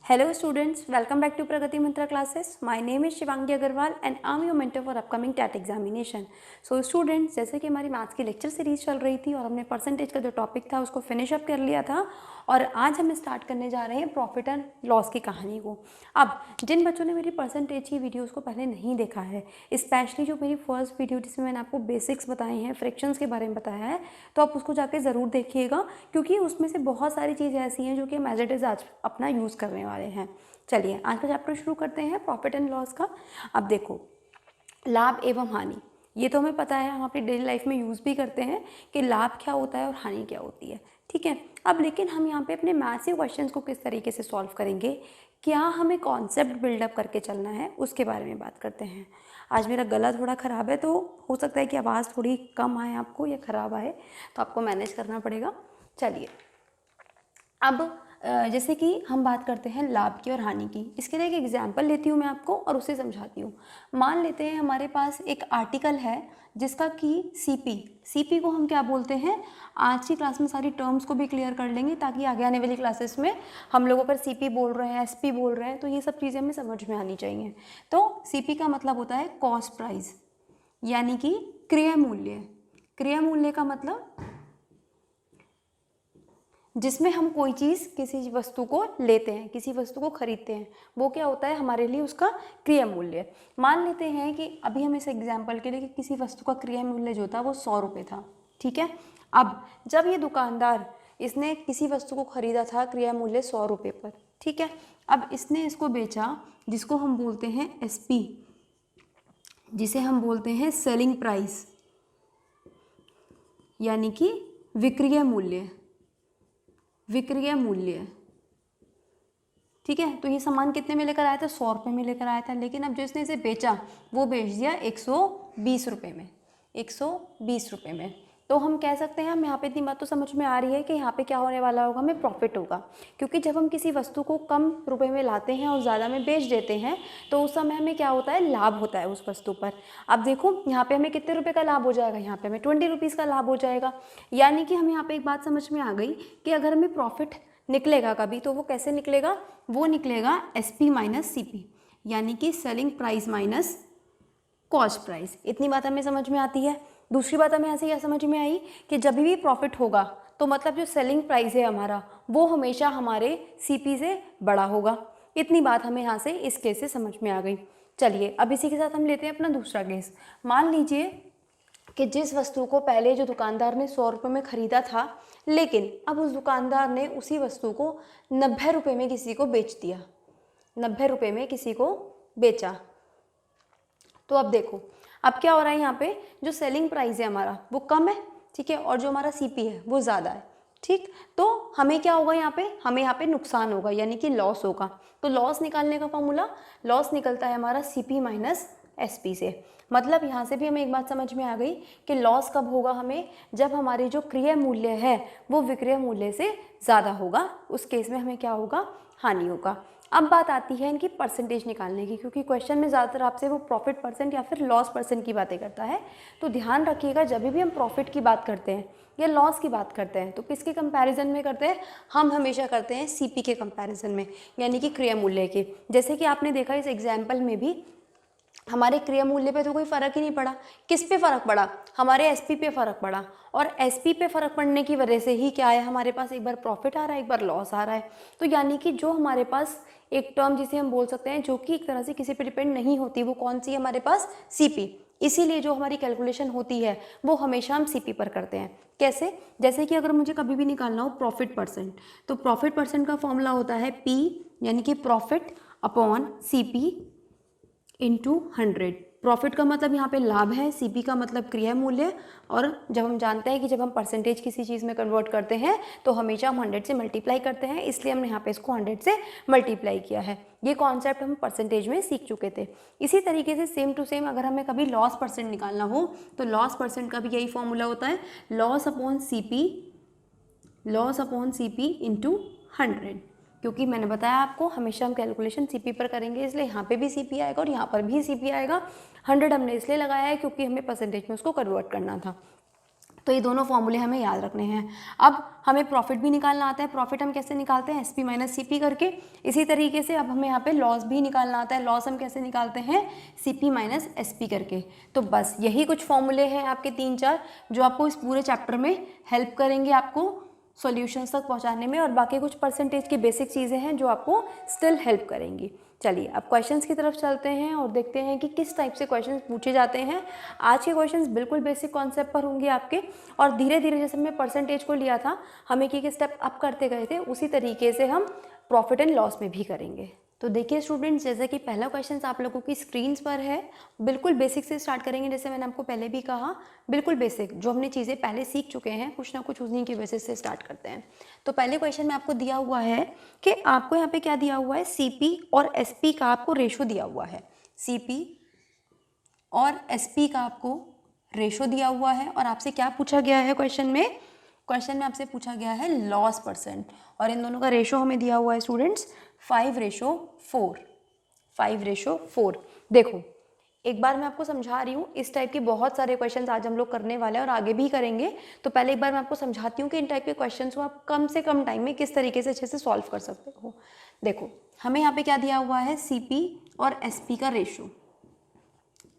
Hello students, welcome back to Pragati Mantra classes. My name is Shivangi Agarwal and I'm your mentor for upcoming TAT examination. So students, जैसे कि हमारी maths की lecture series चल रही थी और हमने परसेंटेज का जो टॉपिक था उसको फिनिश अप कर लिया था और आज हम स्टार्ट करने जा रहे हैं प्रॉफिट एंड लॉस की कहानी को। अब जिन बच्चों ने मेरी परसेंटेज की वीडियोस को पहले नहीं देखा है, स्पेशली जो मेरी फर्स्ट वीडियो जिसमें मैंने आपको बेसिक्स बताए हैं, फ्रैक्शंस के बारे में बताया है, तो आप उसको जाके ज़रूर देखिएगा क्योंकि उसमें से बहुत सारी चीज़ें ऐसी हैं जो कि हम एज इट इज़ आज अपना यूज़ करने वाले हैं। चलिए आज का चैप्टर शुरू करते हैं प्रॉफिट एंड लॉस का। अब देखो, लाभ एवं हानि, ये तो हमें पता है, हम अपनी डेली लाइफ में यूज़ भी करते हैं कि लाभ क्या होता है और हानि क्या होती है। ठीक है, अब लेकिन हम यहाँ पे अपने मैथ्स क्वेश्चंस को किस तरीके से सॉल्व करेंगे, क्या हमें कॉन्सेप्ट बिल्डअप करके चलना है, उसके बारे में बात करते हैं। आज मेरा गला थोड़ा ख़राब है तो हो सकता है कि आवाज़ थोड़ी कम आए आपको या ख़राब आए, तो आपको मैनेज करना पड़ेगा। चलिए अब जैसे कि हम बात करते हैं लाभ की और हानि की, इसके लिए एक एग्जांपल लेती हूँ मैं आपको और उसे समझाती हूँ। मान लेते हैं हमारे पास एक आर्टिकल है जिसका कि सीपी को हम क्या बोलते हैं, आज की क्लास में सारी टर्म्स को भी क्लियर कर लेंगे ताकि आगे आने वाली क्लासेस में हम लोग अगर सीपी बोल रहे हैं, एसपी बोल रहे हैं, तो ये सब चीज़ें हमें समझ में आनी चाहिए। तो सीपी का मतलब होता है कॉस्ट प्राइस, यानी कि क्रय मूल्य। क्रय मूल्य का मतलब जिसमें हम कोई चीज़, किसी वस्तु को लेते हैं, किसी वस्तु को खरीदते हैं, वो क्या होता है हमारे लिए उसका क्रय मूल्य। मान लेते हैं कि अभी हम इस एग्जाम्पल के लिए कि किसी वस्तु का क्रय मूल्य जो था वो 100 रुपये था। ठीक है, अब जब ये दुकानदार, इसने किसी वस्तु को खरीदा था क्रय मूल्य 100 रुपये पर, ठीक है, अब इसने इसको बेचा, जिसको हम बोलते हैं एसपी, जिसे हम बोलते हैं सेलिंग प्राइस, यानी कि विक्रय मूल्य। विक्रय मूल्य, ठीक है, तो ये सामान कितने में लेकर आया था, 100 रुपये में लेकर आया था, लेकिन अब जो इसने इसे बेचा वो बेच दिया 120 रुपये में, 120 रुपये में। तो हम कह सकते हैं, हम यहाँ पे इतनी बात तो समझ में आ रही है कि यहाँ पे क्या होने वाला होगा, हमें प्रॉफिट होगा, क्योंकि जब हम किसी वस्तु को कम रुपए में लाते हैं और ज़्यादा में बेच देते हैं तो उस समय हमें क्या होता है, लाभ होता है उस वस्तु पर। अब देखो यहाँ पे हमें कितने रुपये का लाभ हो जाएगा, यहाँ पे हमें 20 रुपीज़ का लाभ हो जाएगा। यानी कि हम यहाँ पे एक बात समझ में आ गई कि अगर हमें प्रॉफिट निकलेगा कभी तो वो कैसे निकलेगा, वो निकलेगा एसपी माइनस सीपी, यानी कि selling price minus cost price. इतनी बात हमें समझ में आती है। दूसरी बात हमें ऐसे क्या समझ में आई कि जब भी प्रॉफिट होगा तो मतलब जो सेलिंग प्राइस है हमारा वो हमेशा हमारे सीपी से बड़ा होगा। इतनी बात हमें यहाँ से इस केस से समझ में आ गई। चलिए अब इसी के साथ हम लेते हैं अपना दूसरा केस। मान लीजिए कि जिस वस्तु को पहले जो दुकानदार ने 100 रुपये में ख़रीदा था, लेकिन अब उस दुकानदार ने उसी वस्तु को 90 रुपये में किसी को बेच दिया, 90 रुपये में किसी को बेचा। तो अब देखो अब क्या हो रहा है, यहाँ पे जो सेलिंग प्राइस है हमारा वो कम है, ठीक है, और जो हमारा सीपी है वो ज़्यादा है। ठीक, तो हमें क्या होगा यहाँ पे, हमें यहाँ पे नुकसान होगा, यानी कि लॉस होगा। तो लॉस निकालने का फॉर्मूला, लॉस निकलता है हमारा सीपी माइनस एसपी से। मतलब यहाँ से भी हमें एक बात समझ में आ गई कि लॉस कब होगा हमें, जब हमारी जो क्रय मूल्य है वो विक्रय मूल्य से ज़्यादा होगा, उस केस में हमें क्या होगा, हानि होगा। अब बात आती है इनकी परसेंटेज निकालने की, क्योंकि क्वेश्चन में ज़्यादातर आपसे वो प्रॉफिट परसेंट या फिर लॉस परसेंट की बातें करता है। तो ध्यान रखिएगा जब भी हम प्रॉफिट की बात करते हैं या लॉस की बात करते हैं तो किसके कंपैरिजन में करते हैं, हम हमेशा करते हैं सीपी के कंपैरिजन में, यानी कि क्रय मूल्य के। जैसे कि आपने देखा इस एग्जाम्पल में भी हमारे क्रय मूल्य पे तो कोई फ़र्क ही नहीं पड़ा। किस पे फ़र्क पड़ा, हमारे एसपी पे फ़र्क पड़ा, और एसपी पे फ़र्क पड़ने की वजह से ही क्या है, हमारे पास एक बार प्रॉफिट आ रहा है, एक बार लॉस आ रहा है। तो यानी कि जो हमारे पास एक टर्म जिसे हम बोल सकते हैं जो कि एक तरह से किसी पे डिपेंड नहीं होती, वो कौन सी है हमारे पास, सीपी। इसीलिए जो हमारी कैलकुलेशन होती है वो हमेशा हम सीपी पर करते हैं। कैसे, जैसे कि अगर मुझे कभी भी निकालना हो प्रॉफिट परसेंट, तो प्रॉफिट परसेंट का फॉर्मूला होता है पी, यानी कि profit upon CP into 100। Profit का मतलब यहाँ पे लाभ है, सीपी का मतलब क्रय मूल्य, और जब हम जानते हैं कि जब हम परसेंटेज किसी चीज़ में कन्वर्ट करते हैं तो हमेशा हम 100 से मल्टीप्लाई करते हैं, इसलिए हमने यहाँ पे इसको 100 से मल्टीप्लाई किया है। ये कॉन्सेप्ट हम परसेंटेज में सीख चुके थे। इसी तरीके से सेम टू सेम अगर हमें कभी लॉस परसेंट निकालना हो तो लॉस परसेंट का भी यही फॉर्मूला होता है, लॉस अपॉन सीपी इंटू 100। क्योंकि मैंने बताया आपको हमेशा हम कैलकुलेशन सीपी पर करेंगे, इसलिए यहाँ पे भी सीपी आएगा और यहाँ पर भी सीपी आएगा। 100 हमने इसलिए लगाया है क्योंकि हमें परसेंटेज में उसको कन्वर्ट करना था। तो ये दोनों फॉर्मूले हमें याद रखने हैं। अब हमें प्रॉफिट भी निकालना आता है। प्रॉफिट हम कैसे निकालते हैं, SP माइनस CP करके। इसी तरीके से अब हमें यहाँ पे लॉस भी निकालना आता है। लॉस हम कैसे निकालते हैं, CP माइनस SP करके। तो बस यही कुछ फॉर्मूले हैं आपके 3-4 जो आपको इस पूरे चैप्टर में हेल्प करेंगे आपको सॉल्यूशंस तक पहुँचाने में, और बाकी कुछ परसेंटेज की बेसिक चीज़ें हैं जो आपको स्टिल हेल्प करेंगी। चलिए अब क्वेश्चंस की तरफ चलते हैं और देखते हैं कि किस टाइप से क्वेश्चंस पूछे जाते हैं। आज के क्वेश्चंस बिल्कुल बेसिक कॉन्सेप्ट पर होंगे आपके, और धीरे धीरे जैसे हमने परसेंटेज को लिया था, हम एक एक स्टेप अप करते गए थे, उसी तरीके से हम प्रॉफिट एंड लॉस में भी करेंगे। तो देखिए स्टूडेंट्स, जैसे कि पहला क्वेश्चन आप लोगों की स्क्रीन्स पर है। बिल्कुल बेसिक से स्टार्ट करेंगे, जैसे मैंने आपको पहले भी कहा, बिल्कुल बेसिक जो हमने चीज़ें पहले सीख चुके हैं कुछ ना कुछ, उन्हीं की बेसिस से स्टार्ट करते हैं। तो पहले क्वेश्चन में आपको दिया हुआ है कि आपको यहाँ पे क्या दिया हुआ है, CP और SP का आपको रेशो दिया हुआ है। CP और SP का आपको रेशो दिया हुआ है, और आपसे क्या पूछा गया है क्वेश्चन में, क्वेश्चन में आपसे पूछा गया है लॉस परसेंट, और इन दोनों का रेशो हमें दिया हुआ है स्टूडेंट्स 5:4। 5:4। देखो एक बार मैं आपको समझा रही हूँ, इस टाइप के बहुत सारे क्वेश्चंस आज हम लोग करने वाले हैं और आगे भी करेंगे। तो पहले एक बार मैं आपको समझाती हूँ कि इन टाइप के क्वेश्चंस को आप कम से कम टाइम में किस तरीके से अच्छे से सॉल्व कर सकते हो। देखो हमें यहाँ पे क्या दिया हुआ है, CP और SP का रेशो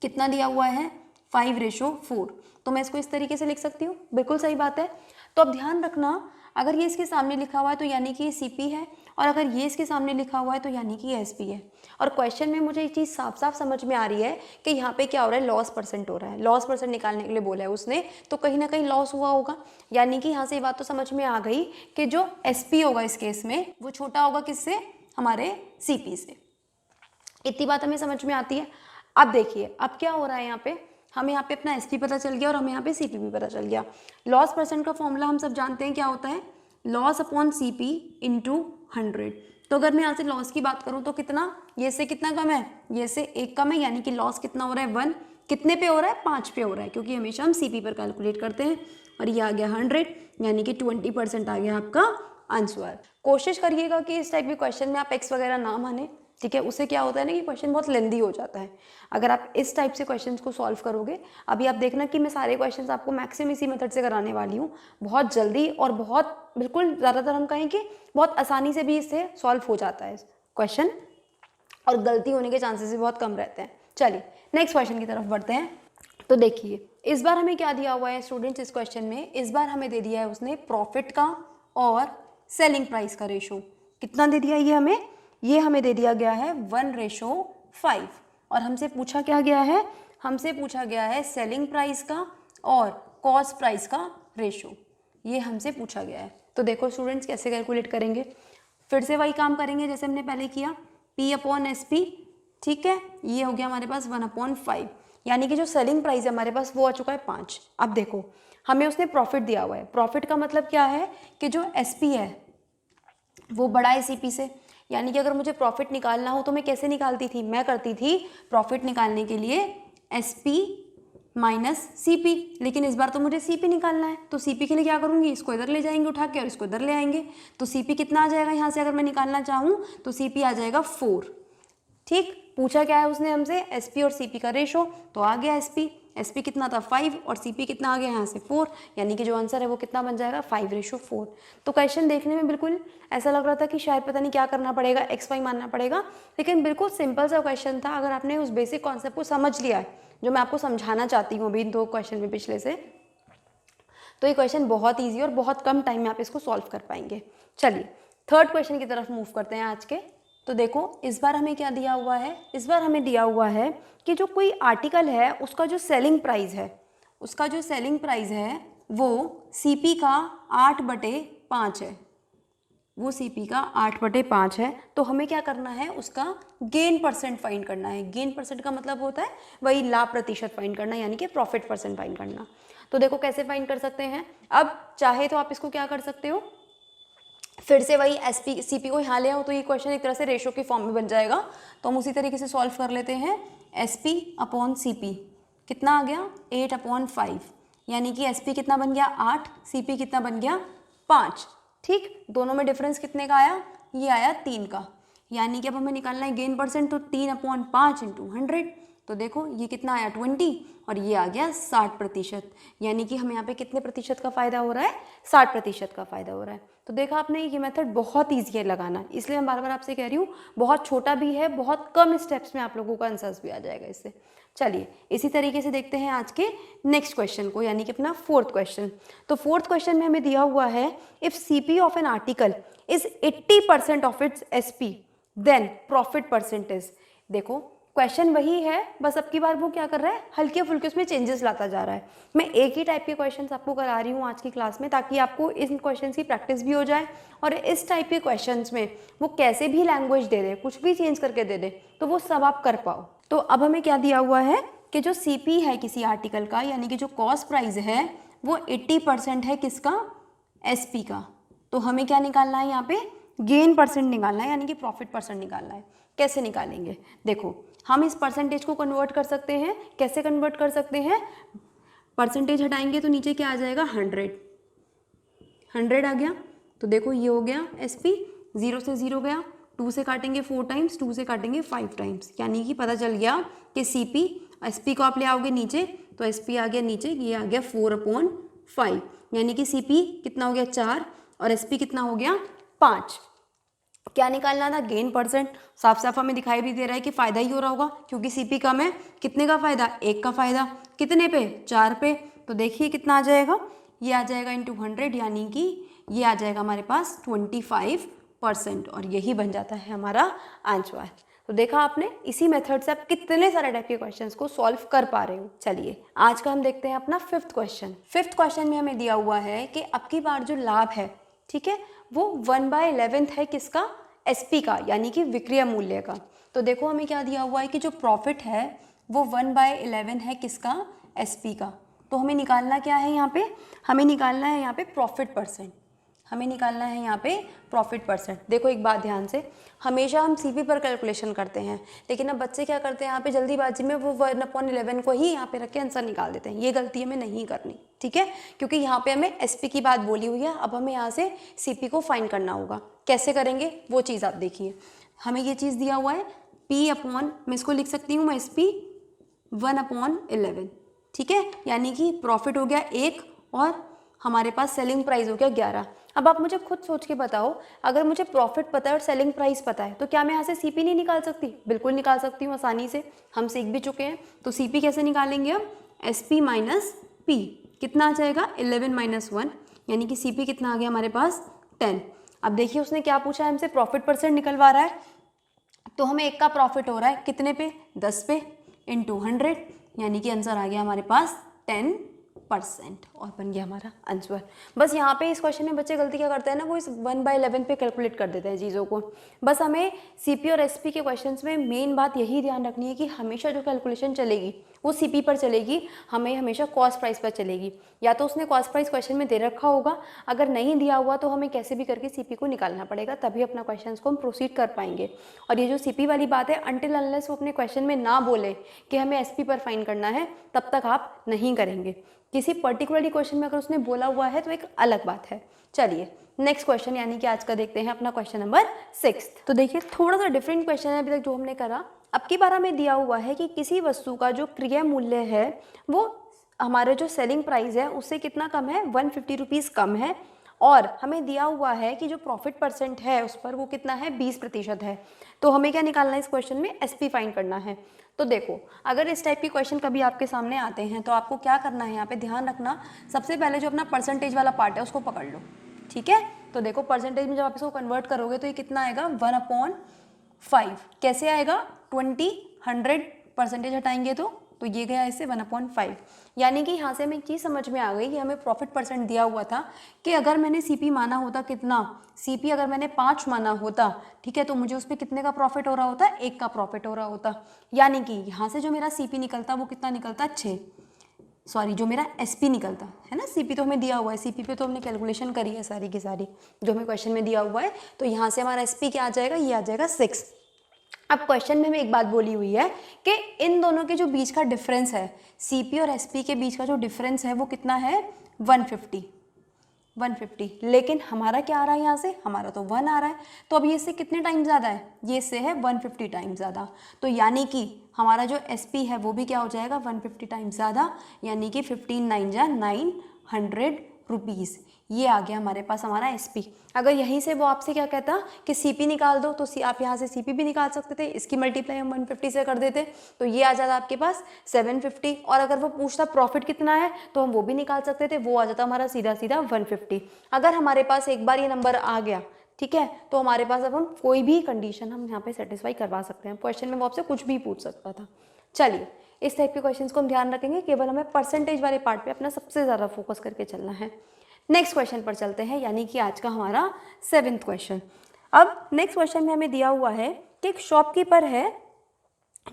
कितना दिया हुआ है, 5:4। तो मैं इसको इस तरीके से लिख सकती हूँ, बिल्कुल सही बात है। तो अब ध्यान रखना, अगर ये इसके सामने लिखा हुआ है तो यानी कि ये CP है, और अगर ये इसके सामने लिखा हुआ है तो यानी कि ये SP है। और क्वेश्चन में मुझे ये चीज़ साफ साफ समझ में आ रही है कि यहाँ पे क्या हो रहा है, लॉस परसेंट हो रहा है। लॉस परसेंट निकालने के लिए बोला है उसने, तो कहीं ना कहीं लॉस हुआ होगा। यानी कि यहाँ से ये बात तो समझ में आ गई कि जो SP होगा इस केस में वो छोटा होगा किससे, हमारे CP से। इतनी बात हमें समझ में आती है। अब देखिए अब क्या हो रहा है, यहाँ पे हमें यहाँ पे अपना SP पता चल गया और हमें यहाँ पे CP भी पता चल गया। लॉस परसेंट का फॉर्मूला हम सब जानते हैं क्या होता है, लॉस अपॉन CP इंटू 100। तो अगर मैं यहाँ से लॉस की बात करूँ तो कितना, ये से कितना कम है, ये से 1 कम है, यानी कि लॉस कितना हो रहा है, 1। कितने पे हो रहा है, 5 पे हो रहा है, क्योंकि हमेशा हम CP पर कैलकुलेट करते हैं। और ये आ गया 100, यानी कि 20% आ गया आपका आंसर। कोशिश करिएगा कि इस टाइप के क्वेश्चन में आप एक्स वगैरह ना माने, ठीक है। उससे क्या होता है ना कि क्वेश्चन बहुत लेंदी हो जाता है। अगर आप इस टाइप से क्वेश्चंस को सॉल्व करोगे, अभी आप देखना कि मैं सारे क्वेश्चंस आपको मैक्सिमम इसी मेथड से कराने वाली हूँ, बहुत जल्दी और बहुत बिल्कुल ज़्यादातर हम कहें कि बहुत आसानी से भी इससे सॉल्व हो जाता है क्वेश्चन, और गलती होने के चांसेस भी बहुत कम रहते हैं। चलिए नेक्स्ट क्वेश्चन की तरफ बढ़ते हैं। तो देखिए इस बार हमें क्या दिया हुआ है स्टूडेंट्स, इस क्वेश्चन में इस बार हमें दे दिया है उसने प्रॉफिट का और सेलिंग प्राइस का रेशो। कितना दे दिया ये हमें दे दिया गया है 1:5। और हमसे पूछा क्या गया है, हमसे पूछा गया है सेलिंग प्राइस का और कॉस्ट प्राइस का रेशो, ये हमसे पूछा गया है। तो देखो स्टूडेंट्स कैसे कैलकुलेट करेंगे, फिर से वही काम करेंगे जैसे हमने पहले किया, P/SP, ठीक है। ये हो गया हमारे पास 1/5, यानी कि जो सेलिंग प्राइस है हमारे पास वो आ चुका है 5। अब देखो हमें उसने प्रॉफिट दिया हुआ है, प्रॉफिट का मतलब क्या है कि जो SP है वो बड़ा है CP से, यानी कि अगर मुझे प्रॉफिट निकालना हो तो मैं कैसे निकालती थी, मैं करती थी प्रॉफिट निकालने के लिए SP माइनस CP, लेकिन इस बार तो मुझे CP निकालना है, तो CP के लिए क्या करूँगी, इसको इधर ले जाएंगे उठा के और इसको इधर ले आएंगे। तो CP कितना आ जाएगा यहाँ से, अगर मैं निकालना चाहूँ तो CP आ जाएगा 4, ठीक। पूछा क्या है उसने हमसे, SP और CP का रेशो, तो आ गया SP कितना था 5 और CP कितना आ गया यहाँ से 4, यानी कि जो आंसर है वो कितना बन जाएगा 5:4। तो क्वेश्चन देखने में बिल्कुल ऐसा लग रहा था कि शायद पता नहीं क्या करना पड़ेगा, XY मानना पड़ेगा, लेकिन बिल्कुल सिंपल सा क्वेश्चन था। अगर आपने उस बेसिक कॉन्सेप्ट को समझ लिया है जो मैं आपको समझाना चाहती हूँ अभी इन 2 क्वेश्चन में पिछले से, तो ये क्वेश्चन बहुत ईजी और बहुत कम टाइम में आप इसको सॉल्व कर पाएंगे। चलिए थर्ड क्वेश्चन की तरफ मूव करते हैं आज के। तो देखो इस बार हमें क्या दिया हुआ है, इस बार हमें दिया हुआ है कि जो कोई आर्टिकल है उसका जो सेलिंग प्राइस है, उसका जो सेलिंग प्राइस है वो CP का 8/5 है, वो CP का 8/5 है। तो हमें क्या करना है, उसका गेन परसेंट फाइंड करना है। गेन परसेंट का मतलब होता है वही लाभ प्रतिशत फाइंड करना, यानी कि प्रॉफिट परसेंट फाइंड करना। तो देखो कैसे फाइंड कर सकते हैं, अब चाहे तो आप इसको क्या कर सकते हो, फिर से वही CP को यहाँ ले आओ तो ये क्वेश्चन एक तरह से रेशो के फॉर्म में बन जाएगा। तो हम उसी तरीके से सॉल्व कर लेते हैं। SP/CP कितना आ गया 8/5, यानी कि SP कितना बन गया 8, CP कितना बन गया 5, ठीक। दोनों में डिफरेंस कितने का आया, ये आया 3 का, यानी कि अब हमें निकालना है गेन परसेंट, तो 3/5 × 100, तो देखो ये कितना आया 20 और ये आ गया 60%, यानी कि हमें यहाँ पे कितने प्रतिशत का फ़ायदा हो रहा है, 60% का फ़ायदा हो रहा है। तो देखा आपने, ये मेथड बहुत ईजी है लगाना, इसलिए मैं बार बार आपसे कह रही हूँ, बहुत छोटा भी है, बहुत कम स्टेप्स में आप लोगों का आंसर्स भी आ जाएगा इससे। चलिए इसी तरीके से देखते हैं आज के नेक्स्ट क्वेश्चन को, यानी कि अपना 4th क्वेश्चन। तो 4th क्वेश्चन में हमें दिया हुआ है, if CP of an article is 80% of its SP then profit percentage. देखो क्वेश्चन वही है, बस अब की बार वो क्या कर रहा है, हल्के फुल्के उसमें चेंजेस लाता जा रहा है। मैं एक ही टाइप के क्वेश्चंस आपको करा रही हूँ आज की क्लास में, ताकि आपको इन क्वेश्चंस की प्रैक्टिस भी हो जाए और इस टाइप के क्वेश्चंस में वो कैसे भी लैंग्वेज दे दे, कुछ भी चेंज करके दे दे, तो वो सब आप कर पाओ। तो अब हमें क्या दिया हुआ है कि जो सीपी है किसी आर्टिकल का, यानी कि जो कॉस्ट प्राइस है वो 80% है किसका, एसपी का। तो हमें क्या निकालना है यहाँ पे, गेन परसेंट निकालना है, यानी कि प्रॉफिट परसेंट निकालना है। कैसे निकालेंगे, देखो हम इस परसेंटेज को कन्वर्ट कर सकते हैं। कैसे कन्वर्ट कर सकते हैं, परसेंटेज हटाएंगे तो नीचे क्या आ जाएगा, 100 आ गया। तो देखो ये हो गया एसपी, 0 से 0 गया, 2 से काटेंगे 4 टाइम्स, 2 से काटेंगे 5 टाइम्स, यानी कि पता चल गया कि सीपी, एसपी को आप ले आओगे नीचे तो एसपी आ गया नीचे, ये आ गया 4/5, यानी कि सीपी कितना हो गया 4 और एसपी कितना हो गया 5। क्या निकालना था, गेन परसेंट। साफ साफ हमें दिखाई भी दे रहा है कि फ़ायदा ही हो रहा होगा, क्योंकि सीपी कम है। कितने का फ़ायदा, 1 का फ़ायदा, कितने पे, 4 पे। तो देखिए कितना आ जाएगा, ये आ जाएगा इंटू 100, यानी कि ये आ जाएगा हमारे पास 25%, और यही बन जाता है हमारा आंसर। तो देखा आपने, इसी मेथड से आप कितने सारे टाइप के क्वेश्चंस को सॉल्व कर पा रहे हो। चलिए आज का हम देखते हैं अपना 5th क्वेश्चन। 5th क्वेश्चन में हमें दिया हुआ है कि अब की बार जो लाभ है, ठीक है, वो 1/11 है किसका, एसपी का, यानी कि विक्रय मूल्य का। तो देखो हमें क्या दिया हुआ है कि जो प्रॉफिट है वो 1/11 है किसका, एसपी का। तो हमें निकालना क्या है यहाँ पे, हमें निकालना है यहाँ पे प्रॉफिट परसेंट, हमें निकालना है यहाँ पे प्रॉफिट परसेंट। देखो एक बात ध्यान से, हमेशा हम सीपी पर कैलकुलेशन करते हैं, लेकिन अब बच्चे क्या करते हैं यहाँ पे जल्दीबाजी में वो 1/11 को ही यहाँ पे रख के आंसर निकाल देते हैं। ये गलती हमें नहीं करनी, ठीक है, क्योंकि यहाँ पे हमें एसपी की बात बोली हुई है। अब हमें यहाँ से सीपी को फाइंड करना होगा। कैसे करेंगे वो चीज़ आप देखिए। हमें ये चीज़ दिया हुआ है मैं इसको लिख सकती हूँ, मैं एसपी 1/11, ठीक है, यानी कि प्रॉफिट हो गया 1 और हमारे पास सेलिंग प्राइस हो गया 11। अब आप मुझे खुद सोच के बताओ, अगर मुझे प्रॉफिट पता है और सेलिंग प्राइस पता है तो क्या मैं यहाँ से सीपी नहीं निकाल सकती? बिल्कुल निकाल सकती हूँ आसानी से, हम सीख भी चुके हैं। तो सीपी कैसे निकालेंगे हम, एसपी माइनस पी, कितना आ जाएगा 11 - 1, यानी कि सीपी कितना आ गया हमारे पास 10। अब देखिए उसने क्या पूछा है हमसे, प्रॉफिट परसेंट निकलवा रहा है, तो हमें 1 का प्रॉफिट हो रहा है कितने पे, 10 पे, इंटू 100, यानी कि आंसर आ गया हमारे पास 10% और बन गया हमारा आंसर। बस यहाँ पे इस क्वेश्चन में बच्चे गलती क्या करते हैं ना, वो इस 1/11 पे कैलकुलेट कर देते हैं चीज़ों को। बस हमें सीपी और एसपी के क्वेश्चंस में मेन बात यही ध्यान रखनी है कि हमेशा जो कैलकुलेशन चलेगी वो सीपी पर चलेगी, हमें हमेशा कॉस्ट प्राइस पर चलेगी। या तो उसने कॉस्ट प्राइस क्वेश्चन में दे रखा होगा, अगर नहीं दिया हुआ तो हमें कैसे भी करके सीपी को निकालना पड़ेगा, तभी अपना क्वेश्चन को हम प्रोसीड कर पाएंगे। और ये जो सीपी वाली बात है, अनटिल अनलेस वो अपने क्वेश्चन में ना बोले कि हमें एसपी पर फाइंड करना है, तब तक आप नहीं करेंगे। किसी पर्टिकुलरली क्वेश्चन में अगर उसने बोला हुआ है तो एक अलग बात है। चलिए नेक्स्ट क्वेश्चन, यानी कि आज का देखते हैं अपना क्वेश्चन नंबर 6। तो देखिए थोड़ा सा डिफरेंट क्वेश्चन है अभी तक जो हमने करा। अब की बार हमें दिया हुआ है कि किसी वस्तु का जो क्रय मूल्य है वो हमारे जो सेलिंग प्राइस है उससे कितना कम है, 150 रुपीज़ कम है, और हमें दिया हुआ है कि जो प्रॉफिट परसेंट है उस पर वो कितना है, 20% है। तो हमें क्या निकालना है इस क्वेश्चन में, एसपी फाइंड करना है। तो देखो अगर इस टाइप के क्वेश्चन कभी आपके सामने आते हैं तो आपको क्या करना है, यहाँ पे ध्यान रखना, सबसे पहले जो अपना परसेंटेज वाला पार्ट है उसको पकड़ लो, ठीक है। तो देखो परसेंटेज में जब आप इसको कन्वर्ट करोगे तो ये कितना आएगा, 1/5। कैसे आएगा, 20 100 परसेंटेज हटाएंगे तो ये गया इससे 1/5। यानी कि यहाँ से हमें एक चीज़ समझ में आ गई कि हमें प्रॉफिट परसेंट दिया हुआ था कि अगर मैंने सीपी माना होता कितना, सीपी अगर मैंने 5 माना होता, ठीक है, तो मुझे उस पर कितने का प्रॉफिट हो रहा होता, 1 का प्रॉफिट हो रहा होता। यानी कि यहाँ से जो मेरा सीपी निकलता वो कितना निकलता, 6, सॉरी जो मेरा एसपी निकलता है ना, सीपी तो हमें दिया हुआ है, सीपी पे तो हमने कैलकुलेशन करी है सारी की सारी जो हमें क्वेश्चन में दिया हुआ है। तो यहाँ से हमारा एसपी क्या आ जाएगा, ये आ जाएगा 6। अब क्वेश्चन में हमें एक बात बोली हुई है कि इन दोनों के जो बीच का डिफरेंस है, सीपी और एसपी के बीच का जो डिफरेंस है वो कितना है, 150। 150, लेकिन हमारा क्या आ रहा है यहाँ से, हमारा तो 1 आ रहा है, तो अब ये इससे कितने टाइम ज़्यादा है, ये इससे है 150 टाइम ज़्यादा। तो यानी कि हमारा जो SP है वो भी क्या हो जाएगा 150 टाइम ज़्यादा, यानी कि 15 9 जा 900 रुपीज़। ये आ गया हमारे पास हमारा SP। अगर यहीं से वो आपसे क्या कहता कि CP निकाल दो, तो आप यहाँ से CP भी निकाल सकते थे, इसकी मल्टीप्लाई हम 150 से कर देते, तो ये आ जाता आपके पास 750। और अगर वो पूछता प्रॉफिट कितना है तो हम वो भी निकाल सकते थे, वो आ जाता हमारा सीधा सीधा 150। अगर हमारे पास एक बार ये नंबर आ गया, ठीक है, तो हमारे पास अब हम कोई भी कंडीशन हम यहाँ पे सेटिस्फाई करवा सकते हैं। क्वेश्चन में वो आपसे कुछ भी पूछ सकता था। चलिए, इस टाइप के क्वेश्चंस को हम ध्यान रखेंगे, केवल हमें परसेंटेज वाले पार्ट पे अपना सबसे ज़्यादा फोकस करके चलना है। नेक्स्ट क्वेश्चन पर चलते हैं, यानी कि आज का हमारा 7th क्वेश्चन। अब नेक्स्ट क्वेश्चन में हमें दिया हुआ है कि एक शॉपकीपर है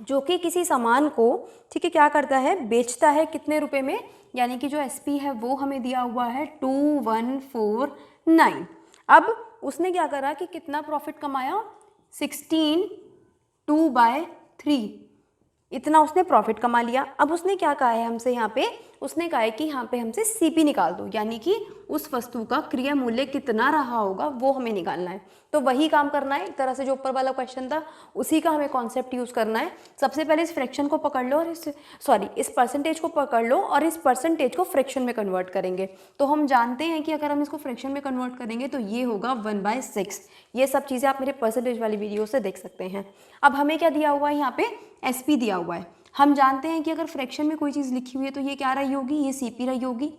जो कि किसी सामान को, ठीक है, क्या करता है, बेचता है कितने रुपए में, यानी कि जो SP है वो हमें दिया हुआ है 2149। अब उसने क्या करा कि कितना प्रॉफिट कमाया, 16 2/3, इतना उसने प्रॉफिट कमा लिया। अब उसने क्या कहा है हमसे यहाँ पे, उसने कहा है कि यहाँ पे हमसे CP निकाल दो, यानी कि उस वस्तु का क्रिया मूल्य कितना रहा होगा वो हमें निकालना है। तो वही काम करना है, एक तरह से जो ऊपर वाला क्वेश्चन था उसी का हमें कॉन्सेप्ट यूज़ करना है। सबसे पहले इस फ्रैक्शन को पकड़ लो और इस परसेंटेज को पकड़ लो और इस परसेंटेज को फ्रैक्शन में कन्वर्ट करेंगे। तो हम जानते हैं कि अगर हम इसको फ्रैक्शन में कन्वर्ट करेंगे तो ये होगा 1/6। ये सब चीज़ें आप मेरे परसेंटेज वाली वीडियो से देख सकते हैं। अब हमें क्या दिया हुआ है, यहाँ पे SP दिया हुआ है। हम जानते हैं कि अगर फ्रैक्शन में कोई चीज़ लिखी हुई है तो ये क्या रही होगी, ये CP रही होगी,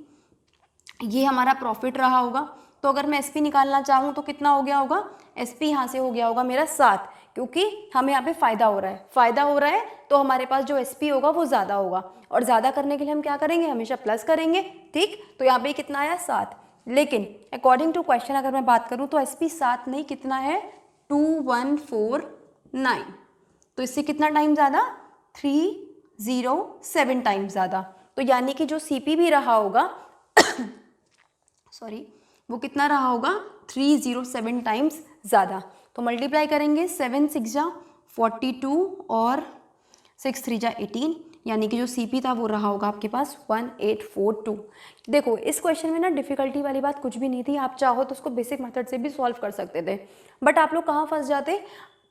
ये हमारा प्रॉफिट रहा होगा। तो अगर मैं SP निकालना चाहूँ तो कितना हो गया होगा, SP यहाँ से हो गया होगा मेरा 7, क्योंकि हमें यहाँ पे फ़ायदा हो रहा है, फ़ायदा हो रहा है तो हमारे पास जो SP होगा वो ज़्यादा होगा, और ज़्यादा करने के लिए हम क्या करेंगे, हमेशा प्लस करेंगे, ठीक। तो यहाँ पे कितना आया 7, लेकिन अकॉर्डिंग टू क्वेश्चन अगर मैं बात करूँ तो SP 7 नहीं, कितना है 2149। तो इससे कितना टाइम ज़्यादा, 307 टाइम ज़्यादा। तो यानी कि जो CP भी रहा होगा सॉरी, वो कितना रहा होगा, 307 टाइम्स ज़्यादा। तो मल्टीप्लाई करेंगे, 7 6 जा 42 और 6 3 जा 18, यानी कि जो CP था वो रहा होगा आपके पास 1842। देखो इस क्वेश्चन में ना डिफ़िकल्टी वाली बात कुछ भी नहीं थी, आप चाहो तो उसको बेसिक मेथड से भी सॉल्व कर सकते थे, बट आप लोग कहाँ फंस जाते,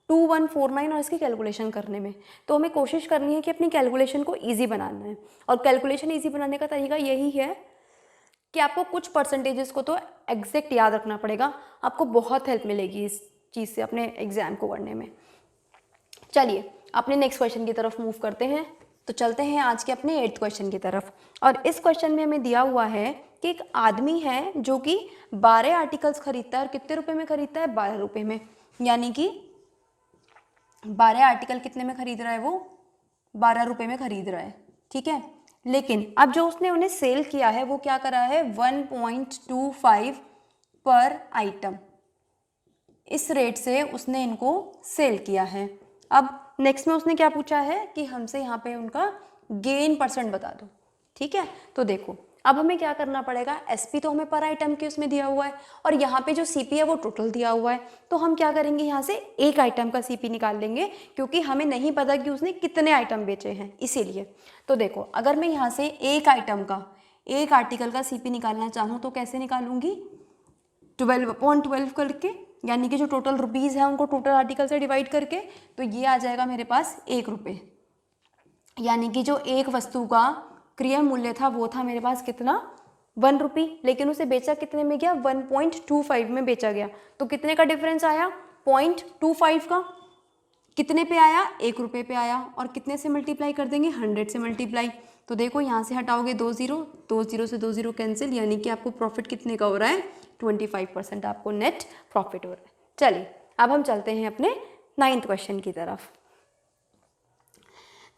2149 और इसकी कैलकुलेशन करने में। तो हमें कोशिश करनी है कि अपनी कैलकुलेशन को ईजी बनाना है, और कैलकुलेशन ईजी बनाने का तरीका यही है कि आपको कुछ परसेंटेजेस को तो एग्जैक्ट याद रखना पड़ेगा। आपको बहुत हेल्प मिलेगी इस चीज़ से अपने एग्जाम को करने में। चलिए अपने नेक्स्ट क्वेश्चन की तरफ मूव करते हैं। तो चलते हैं आज के अपने 8th क्वेश्चन की तरफ। और इस क्वेश्चन में हमें दिया हुआ है कि एक आदमी है जो कि 12 आर्टिकल्स खरीदता है, और कितने रुपए में खरीदता है, 12 रुपये में, यानी कि 12 आर्टिकल कितने में खरीद रहा है, वो 12 रुपये में खरीद रहा है, ठीक है। लेकिन अब जो उसने उन्हें सेल किया है वो क्या करा है, 1.25 पर आइटम, इस रेट से उसने इनको सेल किया है। अब नेक्स्ट में उसने क्या पूछा है कि हमसे यहाँ पे उनका गेन परसेंट बता दो, ठीक है। तो देखो अब हमें क्या करना पड़ेगा, SP तो हमें पर आइटम के उसमें दिया हुआ है, और यहाँ पे जो CP है वो टोटल दिया हुआ है। तो हम क्या करेंगे, यहाँ से एक आइटम का CP निकाल लेंगे, क्योंकि हमें नहीं पता कि उसने कितने आइटम बेचे हैं, इसीलिए। तो देखो अगर मैं यहाँ से एक आइटम का, एक आर्टिकल का CP निकालना चाहूँ तो कैसे निकालूंगी, 12/12 करके, यानी कि जो टोटल रुपीज़ है उनको टोटल आर्टिकल से डिवाइड करके, तो ये आ जाएगा मेरे पास 1 रुपये। यानी कि जो एक वस्तु का क्रिया मूल्य था वो था मेरे पास कितना, 1 रुपये, लेकिन उसे बेचा कितने में गया, 1.25 में बेचा गया। तो कितने का डिफरेंस आया, 0.25 का, कितने पे आया, 1 रुपये पे आया, और कितने से मल्टीप्लाई कर देंगे, 100 से मल्टीप्लाई। तो देखो यहाँ से हटाओगे 2 0, 2 0 से 2 0 कैंसिल, यानी कि आपको प्रॉफिट कितने का हो रहा है, 25% आपको नेट प्रॉफिट हो रहा है। चलिए अब हम चलते हैं अपने 9th क्वेश्चन की तरफ।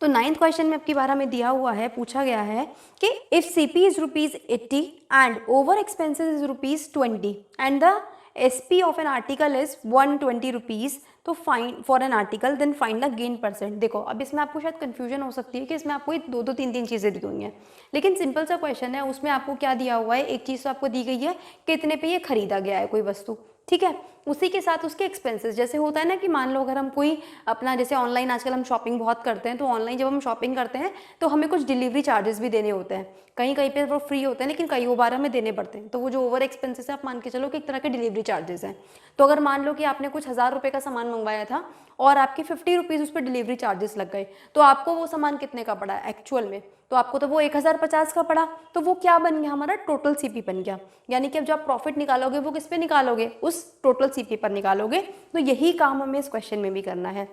तो 9th क्वेश्चन में आपकी बार हमें दिया हुआ है, पूछा गया है कि if CP is ₹80 and over expenses is ₹20 and the SP of an article is 120 rupees, तो find for an article then find the gain percent. देखो अब इसमें आपको शायद कंफ्यूजन हो सकती है कि इसमें आपको 2-2 3-3 चीज़ें दी हुई हैं, लेकिन सिंपल सा क्वेश्चन है, उसमें आपको क्या दिया हुआ है, एक चीज़ तो आपको दी गई है कितने पे ये खरीदा गया है कोई वस्तु, ठीक है। उसी के साथ उसके एक्सपेंसेस, जैसे होता है ना कि मान लो अगर हम कोई अपना, जैसे ऑनलाइन आजकल हम शॉपिंग बहुत करते हैं, तो ऑनलाइन जब हम शॉपिंग करते हैं तो हमें कुछ डिलीवरी चार्जेस भी देने होते हैं। कहीं कहीं पे वो फ्री होते हैं, लेकिन कई बार हमें देने पड़ते हैं। तो वो जो ओवर एक्सपेंसेस है, आप मान के चलो कि एक तरह के डिलीवरी चार्जेस हैं। तो अगर मान लो कि आपने कुछ 1000 रुपये का सामान मंगवाया था और आपके 50 रुपीज़ उस पर डिलीवरी चार्जेस लग गए, तो आपको वो सामान कितने का पड़ा एक्चुअल में? तो आपको तो वो 1050 का पड़ा। तो वो क्या बन गया? हमारा टोटल सीपी बन गया। यानी कि अब जब आप प्रॉफिट निकालोगे वो किस पे निकालोगे? उस टोटल सीपी पर निकालोगे। तो यही काम हमें इस क्वेश्चन में भी करना है।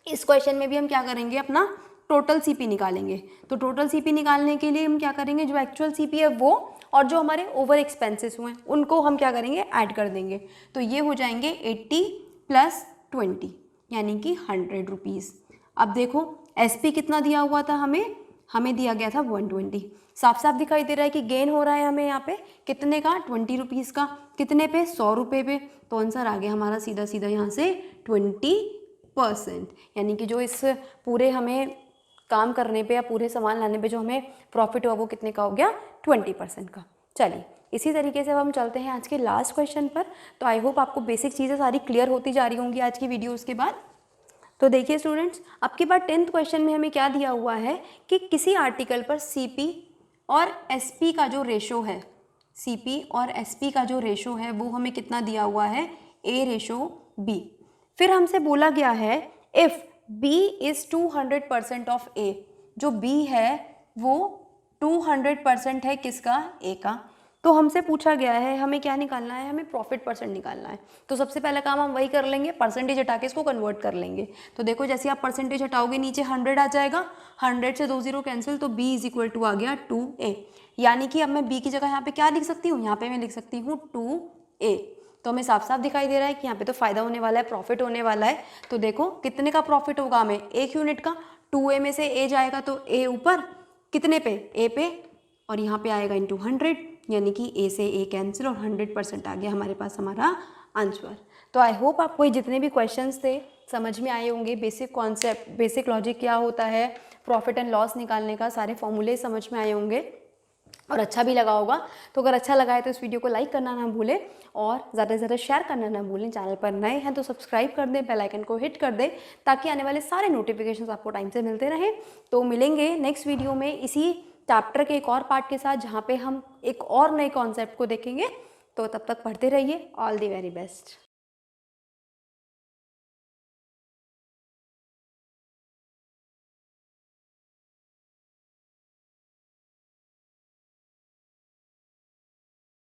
इस क्वेश्चन में भी हम क्या करेंगे? अपना टोटल सीपी निकालेंगे। तो टोटल सीपी निकालने के लिए हम क्या करेंगे? जो एक्चुअल सीपी है वो, और जो हमारे ओवर एक्सपेंसेस हुए उनको हम क्या करेंगे? ऐड कर देंगे। तो ये हो जाएंगे 80 + 20 यानी कि 100 रुपीज़। अब देखो एसपी कितना दिया हुआ था हमें दिया गया था 120। साफ साफ दिखाई दे रहा है कि गेन हो रहा है हमें यहाँ पे कितने का? 20 रुपीज़ का। कितने पे? 100 रुपये पे। तो आंसर आ गया हमारा सीधा सीधा यहाँ से 20%। यानी कि जो इस पूरे हमें काम करने पे या पूरे सामान लाने पे जो हमें प्रॉफिट हुआ वो कितने का हो गया? 20% का। चलिए इसी तरीके से अब हम चलते हैं आज के लास्ट क्वेश्चन पर। तो आई होप आपको बेसिक चीज़ें सारी क्लियर होती जा रही होंगी आज की वीडियोज़ के बाद। तो देखिए स्टूडेंट्स, अब की बार 10th क्वेश्चन में हमें क्या दिया हुआ है कि किसी आर्टिकल पर सीपी और एसपी का जो रेशो है, सीपी और एसपी का जो रेशो है वो हमें कितना दिया हुआ है? A/B। फिर हमसे बोला गया है if B is 200% of A। जो B है वो 200% है किसका? A का। तो हमसे पूछा गया है हमें क्या निकालना है? हमें प्रॉफिट परसेंट निकालना है। तो सबसे पहला काम हम वही कर लेंगे, परसेंटेज हटा के इसको कन्वर्ट कर लेंगे। तो देखो जैसे आप परसेंटेज हटाओगे नीचे 100 आ जाएगा, 100 से 2 0 कैंसिल, तो B = आ गया 2A। यानी कि अब मैं B की जगह यहाँ पे क्या लिख सकती हूँ? यहाँ पे मैं लिख सकती हूँ 2A। तो हमें साफ साफ दिखाई दे रहा है कि यहाँ पे तो फायदा होने वाला है, प्रॉफिट होने वाला है। तो देखो कितने का प्रॉफिट होगा हमें? 1 यूनिट का। 2A में से A जाएगा तो A ऊपर, कितने पे? A पे, और यहाँ पे आएगा × 100, यानी कि A से A कैंसिल और 100% आ गया हमारे पास हमारा आंसर। तो आई होप आपको ये जितने भी क्वेश्चंस थे समझ में आए होंगे। बेसिक कॉन्सेप्ट, बेसिक लॉजिक क्या होता है, प्रॉफिट एंड लॉस निकालने का सारे फॉर्मूले समझ में आए होंगे और अच्छा भी लगा होगा। तो अगर अच्छा लगा है तो इस वीडियो को लाइक करना ना भूलें और ज़्यादा से ज़्यादा शेयर करना ना भूलें। चैनल पर नए हैं तो सब्सक्राइब कर दें, बेल आइकन को हिट कर दें ताकि आने वाले सारे नोटिफिकेशंस आपको टाइम से मिलते रहें। तो मिलेंगे नेक्स्ट वीडियो में इसी चैप्टर के एक और पार्ट के साथ, जहाँ पे हम एक और नए कॉन्सेप्ट को देखेंगे। तो तब तक पढ़ते रहिए। All the very best.